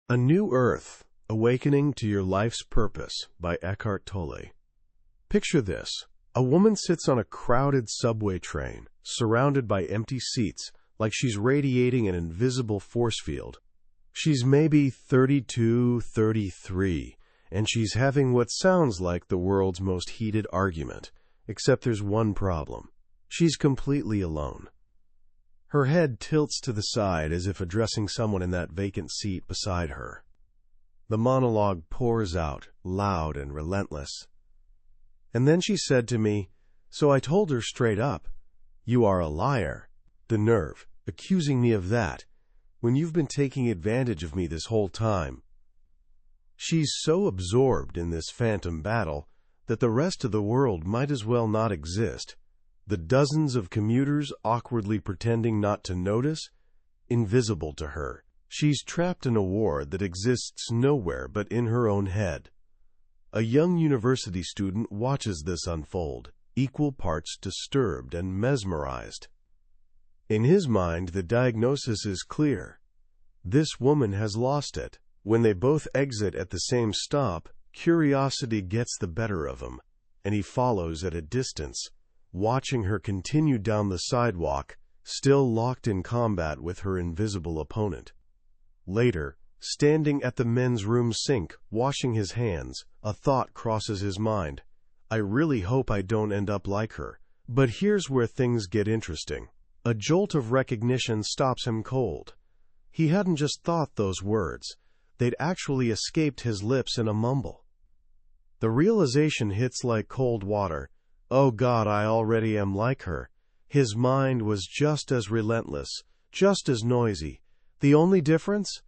A New Earth, Awakening to Your Life's Purpose by Eckhart Tolle. Picture this. A woman sits on a crowded subway train, surrounded by empty seats, like she's radiating an invisible force field. She's maybe 32, 33, and she's having what sounds like the world's most heated argument, except there's one problem. She's completely alone. Her head tilts to the side as if addressing someone in that vacant seat beside her. The monologue pours out, loud and relentless. And then she said to me, so I told her straight up, "You are a liar." The nerve, accusing me of that, when you've been taking advantage of me this whole time. She's so absorbed in this phantom battle that the rest of the world might as well not exist. The dozens of commuters awkwardly pretending not to notice, invisible to her. She's trapped in a war that exists nowhere but in her own head. A young university student watches this unfold, equal parts disturbed and mesmerized. In his mind, the diagnosis is clear. This woman has lost it. When they both exit at the same stop, curiosity gets the better of him, and he follows at a distance, watching her continue down the sidewalk, still locked in combat with her invisible opponent. Later, standing at the men's room sink, washing his hands, a thought crosses his mind. I really hope I don't end up like her. But here's where things get interesting. A jolt of recognition stops him cold. He hadn't just thought those words. They'd actually escaped his lips in a mumble. The realization hits like cold water. Oh God, I already am like her. His mind was just as relentless, just as noisy. The only difference?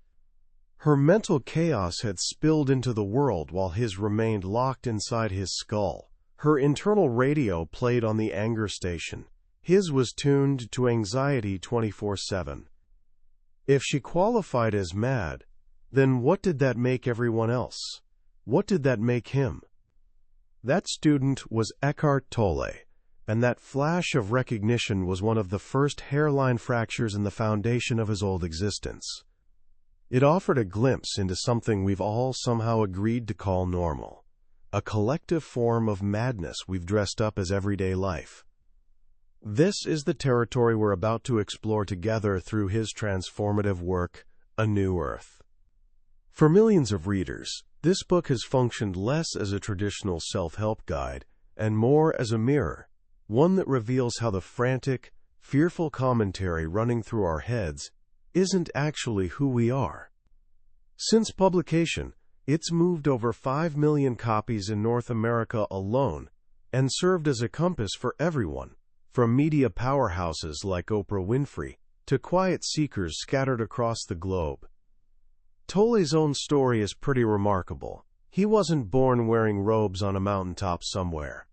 Her mental chaos had spilled into the world while his remained locked inside his skull. Her internal radio played on the anger station. His was tuned to anxiety 24/7. If she qualified as mad, then what did that make everyone else? What did that make him? That student was Eckhart Tolle, and that flash of recognition was one of the first hairline fractures in the foundation of his old existence. It offered a glimpse into something we've all somehow agreed to call normal, a collective form of madness we've dressed up as everyday life. This is the territory we're about to explore together through his transformative work, A New Earth. For millions of readers, this book has functioned less as a traditional self-help guide and more as a mirror, one that reveals how the frantic, fearful commentary running through our heads isn't actually who we are. Since publication, it's moved over 5 million copies in North America alone and served as a compass for everyone, from media powerhouses like Oprah Winfrey to quiet seekers scattered across the globe. Tolle's own story is pretty remarkable. He wasn't born wearing robes on a mountaintop somewhere.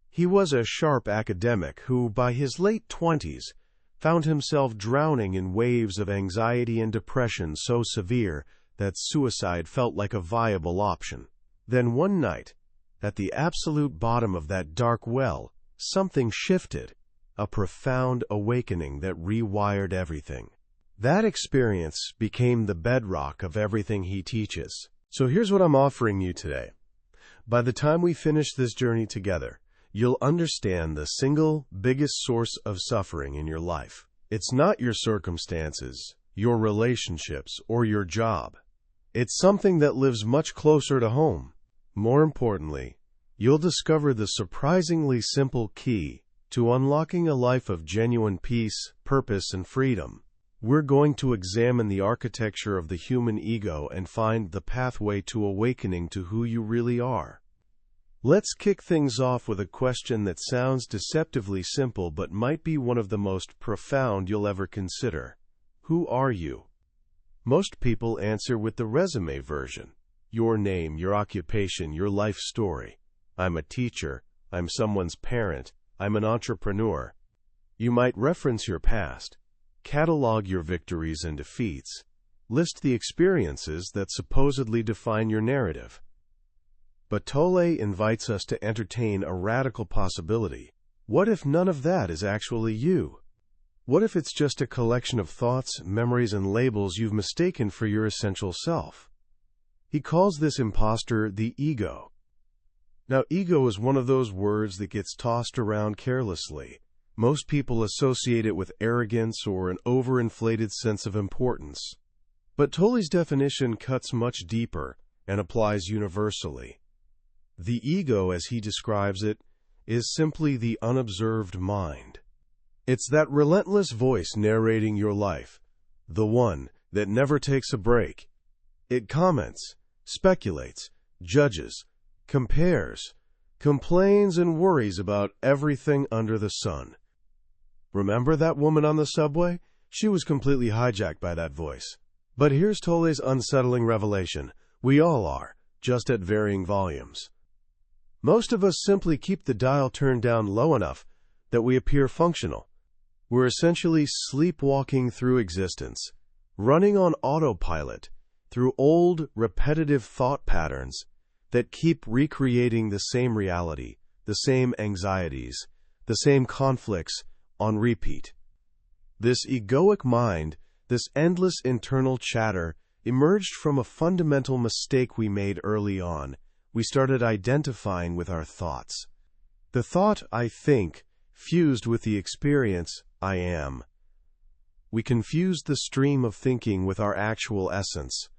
He was a sharp academic who, by his late 20s, found himself drowning in waves of anxiety and depression so severe that suicide felt like a viable option. Then one night, at the absolute bottom of that dark well, something shifted, a profound awakening that rewired everything. That experience became the bedrock of everything he teaches. So here's what I'm offering you today. By the time we finish this journey together, you'll understand the single biggest source of suffering in your life. It's not your circumstances, your relationships, or your job. It's something that lives much closer to home. More importantly, you'll discover the surprisingly simple key to unlocking a life of genuine peace, purpose, and freedom. We're going to examine the architecture of the human ego and find the pathway to awakening to who you really are. Let's kick things off with a question that sounds deceptively simple but might be one of the most profound you'll ever consider. Who are you? Most people answer with the resume version. Your name, your occupation, your life story. I'm a teacher. I'm someone's parent. I'm an entrepreneur. You might reference your past. Catalog your victories and defeats. List the experiences that supposedly define your narrative. But Tolle invites us to entertain a radical possibility. What if none of that is actually you? What if it's just a collection of thoughts, memories, and labels you've mistaken for your essential self? He calls this imposter the ego. Now, ego is one of those words that gets tossed around carelessly. Most people associate it with arrogance or an overinflated sense of importance. But Tolle's definition cuts much deeper and applies universally. The ego, as he describes it, is simply the unobserved mind. It's that relentless voice narrating your life, the one that never takes a break. It comments, speculates, judges, compares, complains, and worries about everything under the sun. Remember that woman on the subway? She was completely hijacked by that voice. But here's Tolle's unsettling revelation. We all are, just at varying volumes. Most of us simply keep the dial turned down low enough that we appear functional. We're essentially sleepwalking through existence, running on autopilot through old, repetitive thought patterns that keep recreating the same reality, the same anxieties, the same conflicts on repeat. This egoic mind, this endless internal chatter, emerged from a fundamental mistake we made early on. We started identifying with our thoughts. The thought, I think, fused with the experience, I am. We confused the stream of thinking with our actual essence.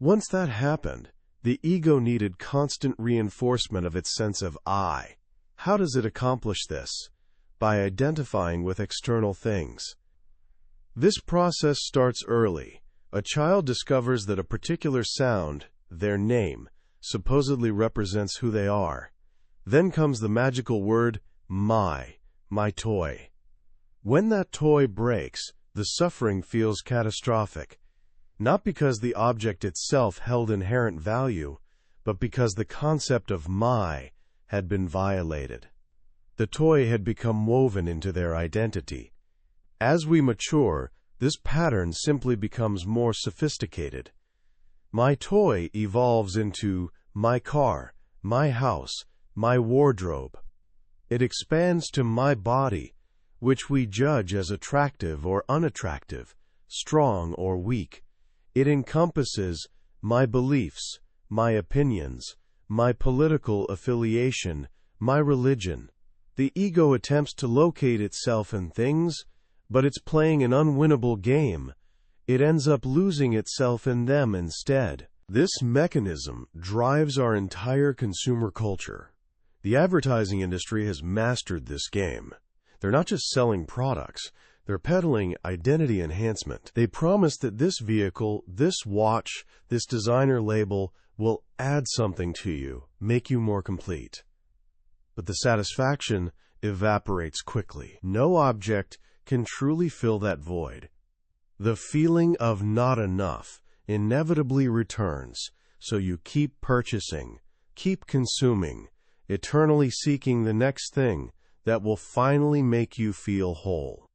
Once that happened, the ego needed constant reinforcement of its sense of I. How does it accomplish this? By identifying with external things. This process starts early. A child discovers that a particular sound, their name, supposedly represents who they are. Then comes the magical word, my toy. When that toy breaks, the suffering feels catastrophic, not because the object itself held inherent value, but because the concept of my had been violated. The toy had become woven into their identity. As we mature, this pattern simply becomes more sophisticated. My toy evolves into my car, my house, my wardrobe. It expands to my body, which we judge as attractive or unattractive, strong or weak. It encompasses my beliefs, my opinions, my political affiliation, my religion. The ego attempts to locate itself in things, but it's playing an unwinnable game. It ends up losing itself in them instead. This mechanism drives our entire consumer culture. The advertising industry has mastered this game. They're not just selling products, they're peddling identity enhancement. They promise that this vehicle, this watch, this designer label will add something to you, make you more complete. But the satisfaction evaporates quickly. No object can truly fill that void. The feeling of not enough inevitably returns, so you keep purchasing, keep consuming, eternally seeking the next thing that will finally make you feel whole.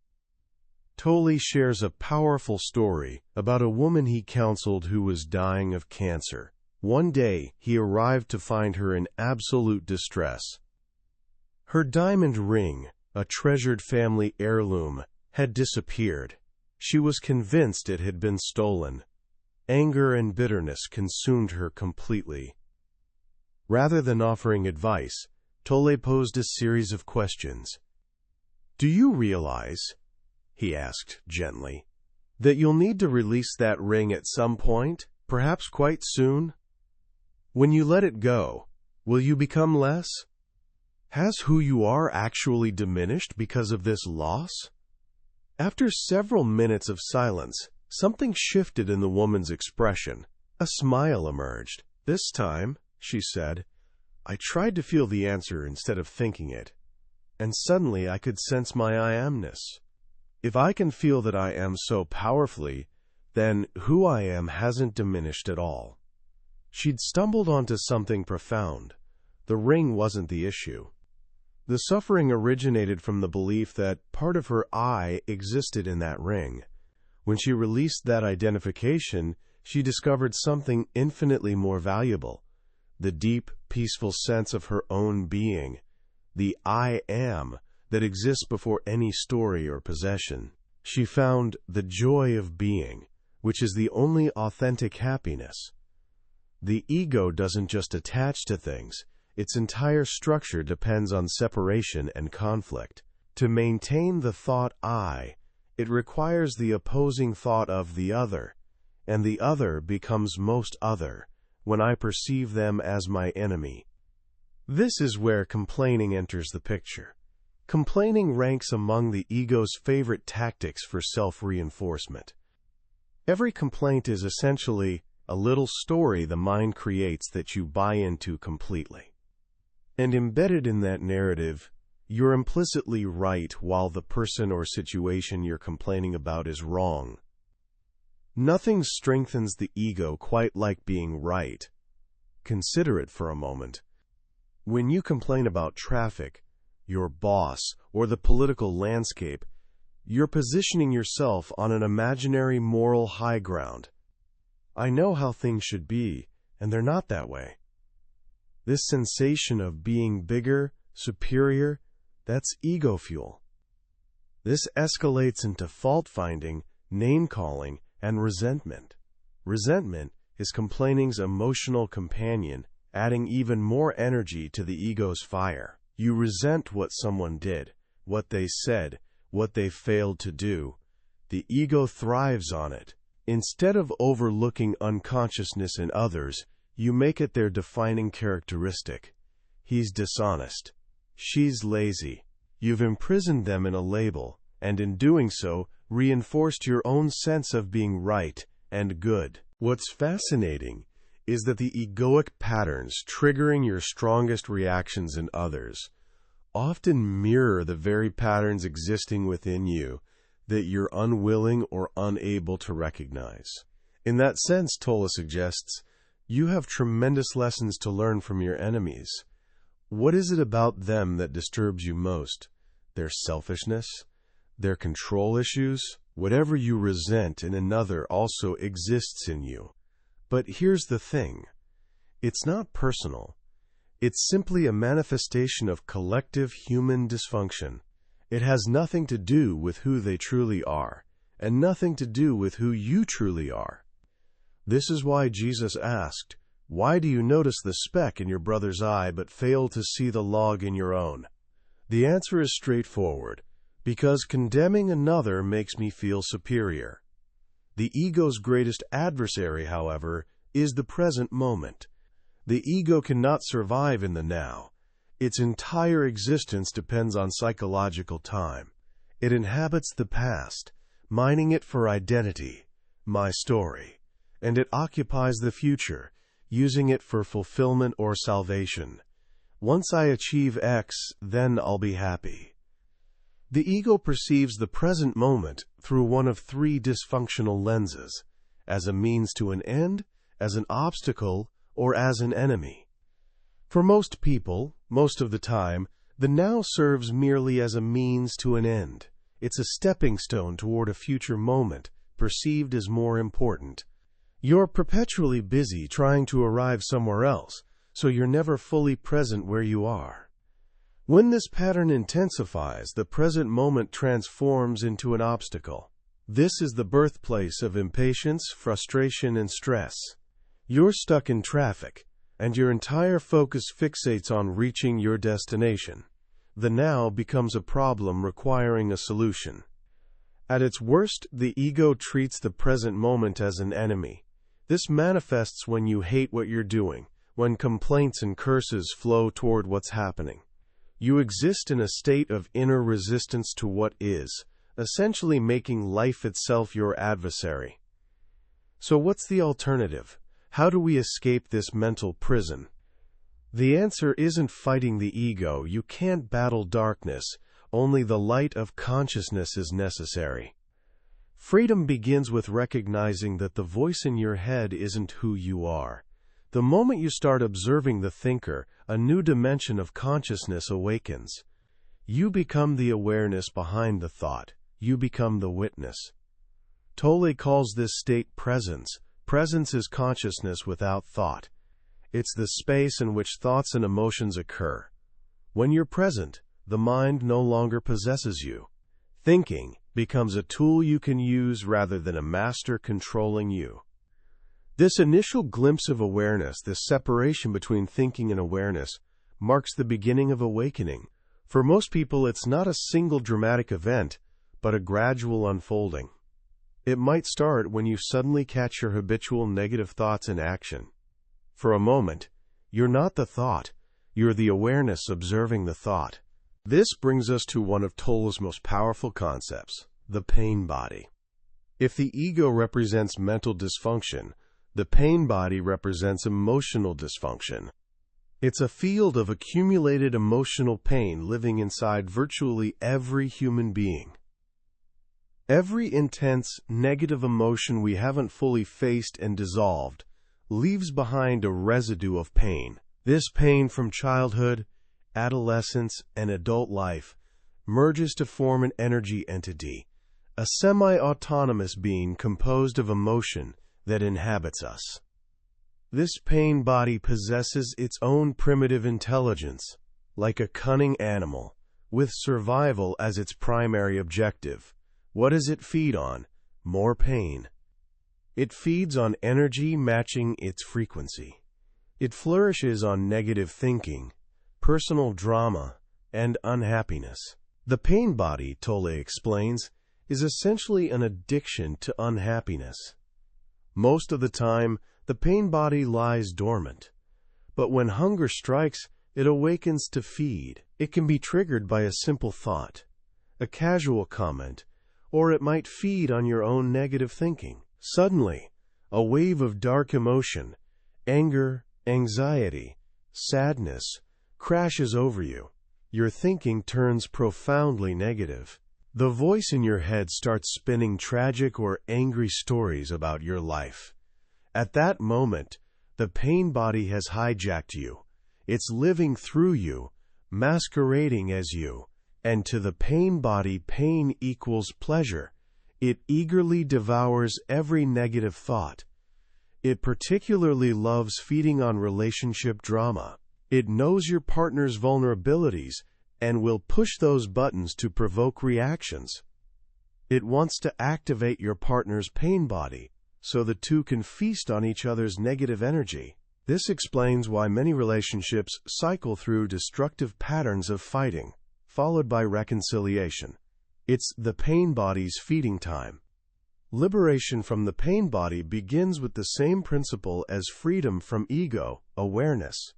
Tolle shares a powerful story about a woman he counseled who was dying of cancer. One day, he arrived to find her in absolute distress. Her diamond ring, a treasured family heirloom, had disappeared. She was convinced it had been stolen. Anger and bitterness consumed her completely. Rather than offering advice, Tolle posed a series of questions. "Do you realize," he asked gently, "that you'll need to release that ring at some point, perhaps quite soon? When you let it go, will you become less? Has who you are actually diminished because of this loss?" After several minutes of silence, something shifted in the woman's expression. A smile emerged. "This time," she said, "I tried to feel the answer instead of thinking it, and suddenly I could sense my I amness. If I can feel that I am so powerfully, then who I am hasn't diminished at all." She'd stumbled onto something profound. The ring wasn't the issue. The suffering originated from the belief that part of her I existed in that ring. When she released that identification, she discovered something infinitely more valuable: the deep, peaceful sense of her own being. The I am that exists before any story or possession. She found the joy of being, which is the only authentic happiness. The ego doesn't just attach to things, its entire structure depends on separation and conflict. To maintain the thought I, it requires the opposing thought of the other, and the other becomes most other when I perceive them as my enemy. This is where complaining enters the picture. Complaining ranks among the ego's favorite tactics for self-reinforcement. Every complaint is essentially a little story the mind creates that you buy into completely. And embedded in that narrative, you're implicitly right while the person or situation you're complaining about is wrong. Nothing strengthens the ego quite like being right. Consider it for a moment. When you complain about traffic, your boss, or the political landscape, you're positioning yourself on an imaginary moral high ground. I know how things should be, and they're not that way. This sensation of being bigger, superior, that's ego fuel. This escalates into fault-finding, name-calling, and resentment. Resentment is complaining's emotional companion, adding even more energy to the ego's fire. You resent what someone did, what they said, what they failed to do. The ego thrives on it. Instead of overlooking unconsciousness in others, you make it their defining characteristic. He's dishonest. She's lazy. You've imprisoned them in a label, and in doing so, reinforced your own sense of being right and good. What's fascinating is that the egoic patterns triggering your strongest reactions in others often mirror the very patterns existing within you that you're unwilling or unable to recognize. In that sense, Tolle suggests, you have tremendous lessons to learn from your enemies. What is it about them that disturbs you most? Their selfishness? Their control issues? Whatever you resent in another also exists in you. But here's the thing. It's not personal. It's simply a manifestation of collective human dysfunction. It has nothing to do with who they truly are, and nothing to do with who you truly are. This is why Jesus asked, "Why do you notice the speck in your brother's eye but fail to see the log in your own?" The answer is straightforward. Because condemning another makes me feel superior. The ego's greatest adversary, however, is the present moment. The ego cannot survive in the now. Its entire existence depends on psychological time. It inhabits the past, mining it for identity, my story, and it occupies the future, using it for fulfillment or salvation. Once I achieve X, then I'll be happy. The ego perceives the present moment through one of three dysfunctional lenses, as a means to an end, as an obstacle, or as an enemy. For most people, most of the time, the now serves merely as a means to an end. It's a stepping stone toward a future moment, perceived as more important. You're perpetually busy trying to arrive somewhere else, so you're never fully present where you are. When this pattern intensifies, the present moment transforms into an obstacle. This is the birthplace of impatience, frustration, and stress. You're stuck in traffic, and your entire focus fixates on reaching your destination. The now becomes a problem requiring a solution. At its worst, the ego treats the present moment as an enemy. This manifests when you hate what you're doing, when complaints and curses flow toward what's happening. You exist in a state of inner resistance to what is, essentially making life itself your adversary. So what's the alternative? How do we escape this mental prison? The answer isn't fighting the ego. You can't battle darkness. Only the light of consciousness is necessary. Freedom begins with recognizing that the voice in your head isn't who you are. The moment you start observing the thinker, a new dimension of consciousness awakens. You become the awareness behind the thought. You become the witness. Tolle calls this state presence. Presence is consciousness without thought. It's the space in which thoughts and emotions occur. When you're present, the mind no longer possesses you. Thinking becomes a tool you can use rather than a master controlling you. This initial glimpse of awareness, this separation between thinking and awareness, marks the beginning of awakening. For most people, it's not a single dramatic event, but a gradual unfolding. It might start when you suddenly catch your habitual negative thoughts in action. For a moment, you're not the thought, you're the awareness observing the thought. This brings us to one of Tolle's most powerful concepts, the pain body. If the ego represents mental dysfunction, the pain body represents emotional dysfunction. It's a field of accumulated emotional pain living inside virtually every human being. Every intense, negative emotion we haven't fully faced and dissolved leaves behind a residue of pain. This pain from childhood, adolescence, and adult life merges to form an energy entity, a semi-autonomous being composed of emotion that inhabits us. This pain body possesses its own primitive intelligence, like a cunning animal, with survival as its primary objective. What does it feed on? More pain. It feeds on energy matching its frequency. It flourishes on negative thinking, personal drama, and unhappiness. The pain body, Tolle explains, is essentially an addiction to unhappiness. Most of the time, the pain body lies dormant. But when hunger strikes, it awakens to feed. It can be triggered by a simple thought, a casual comment, or it might feed on your own negative thinking. Suddenly, a wave of dark emotion, anger, anxiety, sadness, crashes over you. Your thinking turns profoundly negative. The voice in your head starts spinning tragic or angry stories about your life. At that moment, the pain body has hijacked you. It's living through you, masquerading as you. And to the pain body, pain equals pleasure. It eagerly devours every negative thought. It particularly loves feeding on relationship drama. It knows your partner's vulnerabilities and will push those buttons to provoke reactions. It wants to activate your partner's pain body so the two can feast on each other's negative energy. This explains why many relationships cycle through destructive patterns of fighting, followed by reconciliation. It's the pain body's feeding time. Liberation from the pain body begins with the same principle as freedom from ego, awareness.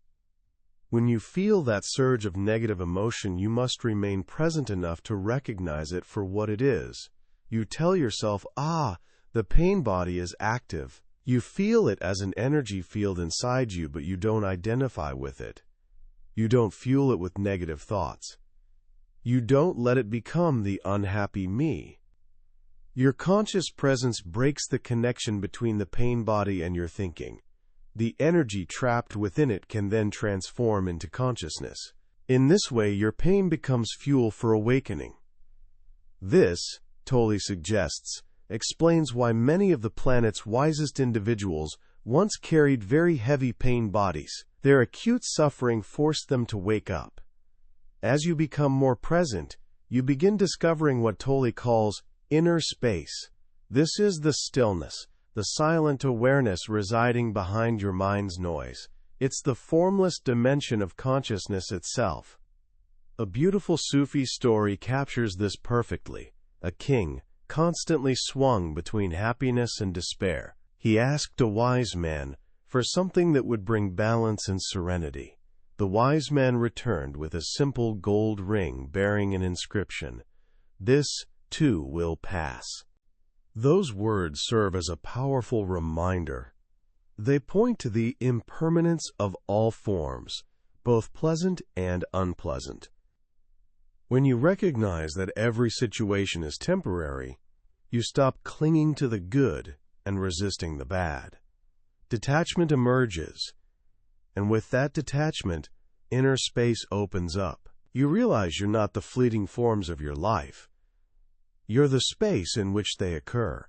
When you feel that surge of negative emotion, you must remain present enough to recognize it for what it is. You tell yourself, the pain body is active. You feel it as an energy field inside you, but you don't identify with it. You don't fuel it with negative thoughts. You don't let it become the unhappy me. Your conscious presence breaks the connection between the pain body and your thinking. The energy trapped within it can then transform into consciousness. In this way, your pain becomes fuel for awakening. This, Tolle suggests, explains why many of the planet's wisest individuals once carried very heavy pain bodies. Their acute suffering forced them to wake up. As you become more present, you begin discovering what Tolle calls inner space. This is the stillness, the silent awareness residing behind your mind's noise. It's the formless dimension of consciousness itself. A beautiful Sufi story captures this perfectly. A king, constantly swung between happiness and despair. He asked a wise man for something that would bring balance and serenity. The wise man returned with a simple gold ring bearing an inscription, "This, too, will pass." Those words serve as a powerful reminder. They point to the impermanence of all forms, both pleasant and unpleasant. When you recognize that every situation is temporary, you stop clinging to the good and resisting the bad. Detachment emerges, and with that detachment, inner space opens up. You realize you're not the fleeting forms of your life. You're the space in which they occur.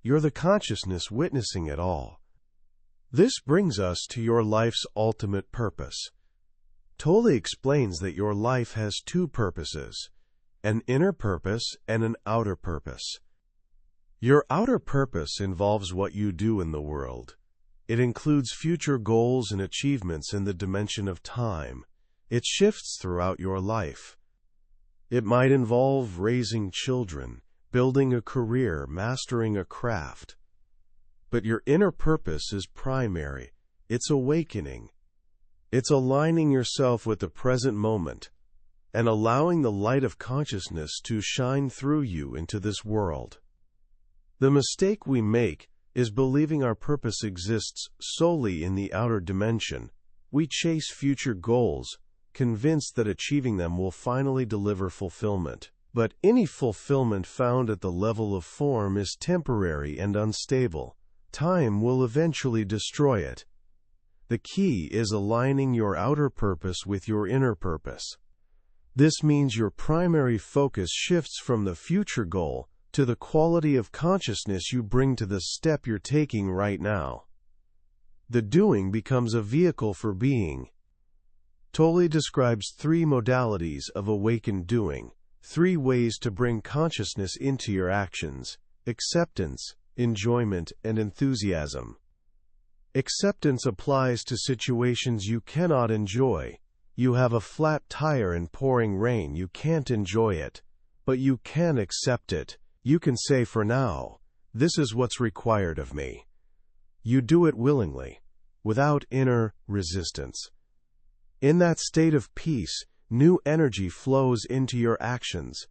You're the consciousness witnessing it all. This brings us to your life's ultimate purpose. Tolle explains that your life has two purposes, an inner purpose and an outer purpose. Your outer purpose involves what you do in the world. It includes future goals and achievements in the dimension of time. It shifts throughout your life. It might involve raising children, building a career, mastering a craft. But your inner purpose is primary. It's awakening. It's aligning yourself with the present moment and allowing the light of consciousness to shine through you into this world. The mistake we make is believing our purpose exists solely in the outer dimension. We chase future goals, convinced that achieving them will finally deliver fulfillment. But any fulfillment found at the level of form is temporary and unstable. Time will eventually destroy it. The key is aligning your outer purpose with your inner purpose. This means your primary focus shifts from the future goal to the quality of consciousness you bring to the step you're taking right now. The doing becomes a vehicle for being. Tolle describes three modalities of awakened doing, three ways to bring consciousness into your actions: acceptance, enjoyment, and enthusiasm. Acceptance applies to situations you cannot enjoy. You have a flat tire in pouring rain. You can't enjoy it, but you can accept it. You can say, for now, this is what's required of me. You do it willingly, without inner resistance. In that state of peace, new energy flows into your actions.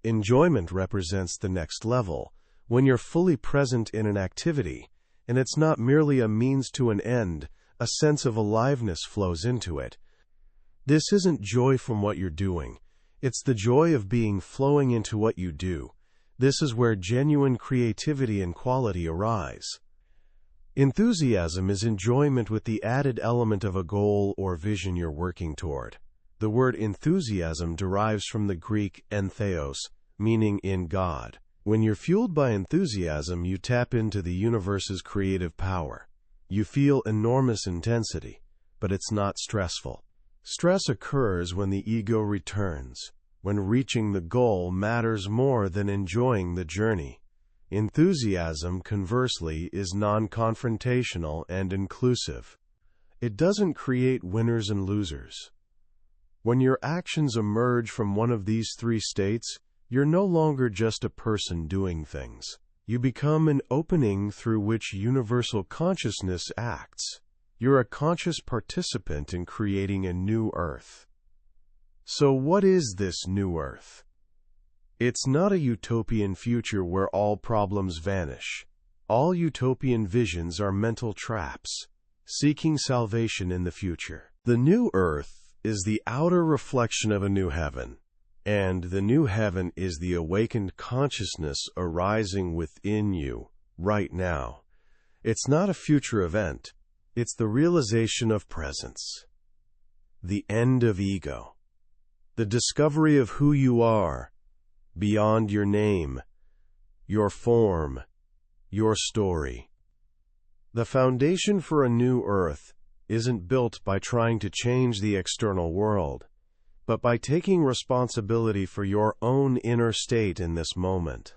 Enjoyment represents the next level, when you're fully present in an activity, and it's not merely a means to an end. A sense of aliveness flows into it. This isn't joy from what you're doing. It's the joy of being flowing into what you do. This is where genuine creativity and quality arise. Enthusiasm is enjoyment with the added element of a goal or vision you're working toward. The word enthusiasm derives from the Greek entheos, meaning in God. When you're fueled by enthusiasm, you tap into the universe's creative power. You feel enormous intensity, but it's not stressful. Stress occurs when the ego returns, when reaching the goal matters more than enjoying the journey. Enthusiasm, conversely, is non-confrontational and inclusive. It doesn't create winners and losers. When your actions emerge from one of these three states, you're no longer just a person doing things. You become an opening through which universal consciousness acts. You're a conscious participant in creating a new earth. So what is this new earth? It's not a utopian future where all problems vanish. All utopian visions are mental traps, seeking salvation in the future. The new earth is the outer reflection of a new heaven, and the new heaven is the awakened consciousness arising within you right now. It's not a future event. It's the realization of presence, the end of ego, the discovery of who you are, beyond your name, your form, your story. The foundation for a new earth isn't built by trying to change the external world, but by taking responsibility for your own inner state in this moment.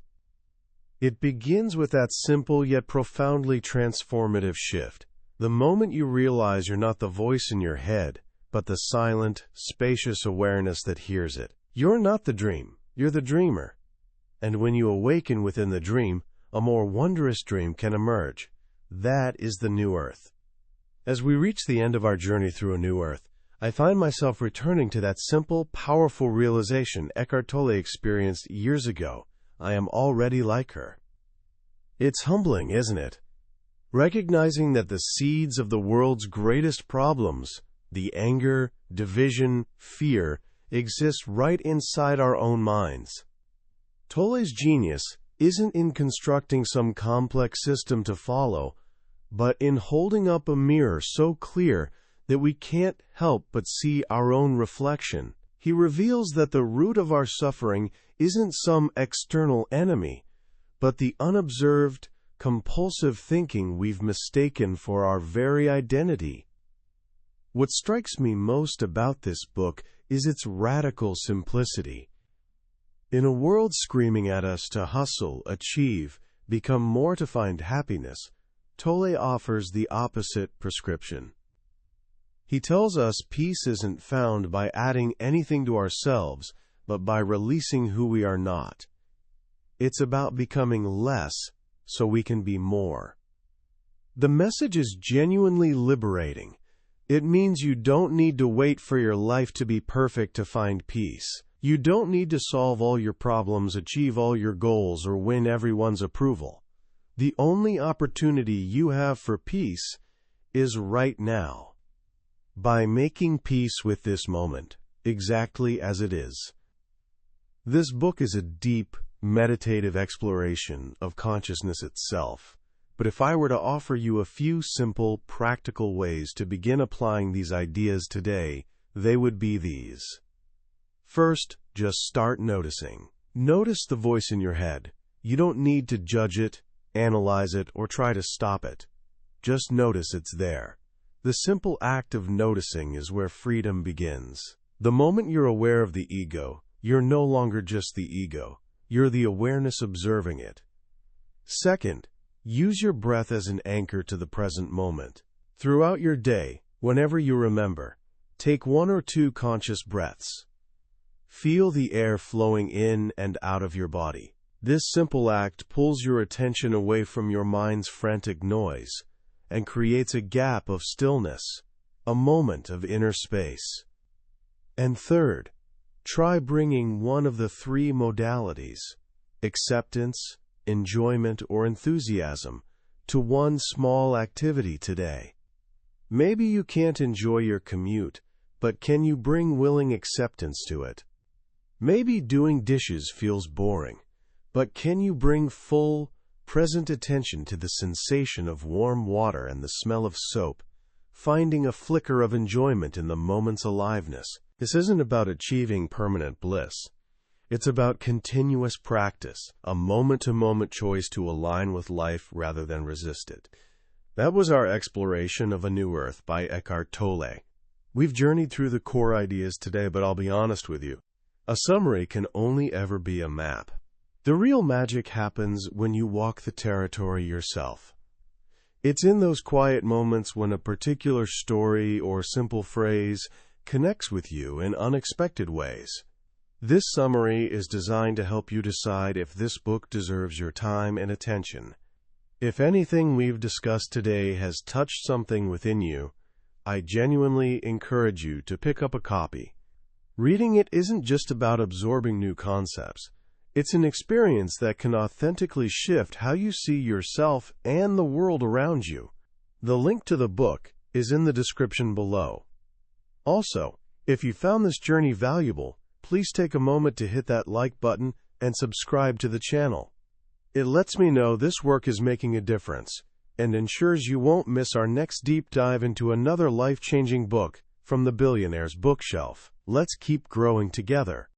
It begins with that simple yet profoundly transformative shift. The moment you realize you're not the voice in your head, but the silent, spacious awareness that hears it. You're not the dream, you're the dreamer. And when you awaken within the dream, a more wondrous dream can emerge. That is the new earth. As we reach the end of our journey through a new earth, I find myself returning to that simple, powerful realization Eckhart Tolle experienced years ago. I am already like her. It's humbling, isn't it? Recognizing that the seeds of the world's greatest problems, the anger, division, fear, exist right inside our own minds. Tolle's genius isn't in constructing some complex system to follow, but in holding up a mirror so clear that we can't help but see our own reflection. He reveals that the root of our suffering isn't some external enemy, but the unobserved, compulsive thinking we've mistaken for our very identity. What strikes me most about this book is its radical simplicity. In a world screaming at us to hustle, achieve, become more to find happiness, Tolle offers the opposite prescription. He tells us peace isn't found by adding anything to ourselves, but by releasing who we are not. It's about becoming less so we can be more. The message is genuinely liberating. It means you don't need to wait for your life to be perfect to find peace. You don't need to solve all your problems, achieve all your goals, or win everyone's approval. The only opportunity you have for peace is right now. By making peace with this moment, exactly as it is. This book is a deep, meditative exploration of consciousness itself. But if I were to offer you a few simple, practical ways to begin applying these ideas today, they would be these. First, just start noticing. Notice the voice in your head. You don't need to judge it, analyze it, or try to stop it. Just notice it's there. The simple act of noticing is where freedom begins. The moment you're aware of the ego, you're no longer just the ego. You're the awareness observing it. Second, use your breath as an anchor to the present moment. Throughout your day, whenever you remember, take 1 or 2 conscious breaths. Feel the air flowing in and out of your body. This simple act pulls your attention away from your mind's frantic noise and creates a gap of stillness, a moment of inner space. And third, try bringing one of the 3 modalities, acceptance, enjoyment, or enthusiasm, to one small activity today. Maybe you can't enjoy your commute, but can you bring willing acceptance to it? Maybe doing dishes feels boring, but can you bring full, present attention to the sensation of warm water and the smell of soap, finding a flicker of enjoyment in the moment's aliveness? This isn't about achieving permanent bliss. It's about continuous practice, a moment-to-moment choice to align with life rather than resist it. That was our exploration of A New Earth by Eckhart Tolle. We've journeyed through the core ideas today, but I'll be honest with you. A summary can only ever be a map. The real magic happens when you walk the territory yourself. It's in those quiet moments when a particular story or simple phrase connects with you in unexpected ways. This summary is designed to help you decide if this book deserves your time and attention. If anything we've discussed today has touched something within you, I genuinely encourage you to pick up a copy. Reading it isn't just about absorbing new concepts. It's an experience that can authentically shift how you see yourself and the world around you. The link to the book is in the description below. Also, if you found this journey valuable, please take a moment to hit that like button and subscribe to the channel. It lets me know this work is making a difference and ensures you won't miss our next deep dive into another life-changing book from the billionaire's bookshelf. Let's keep growing together.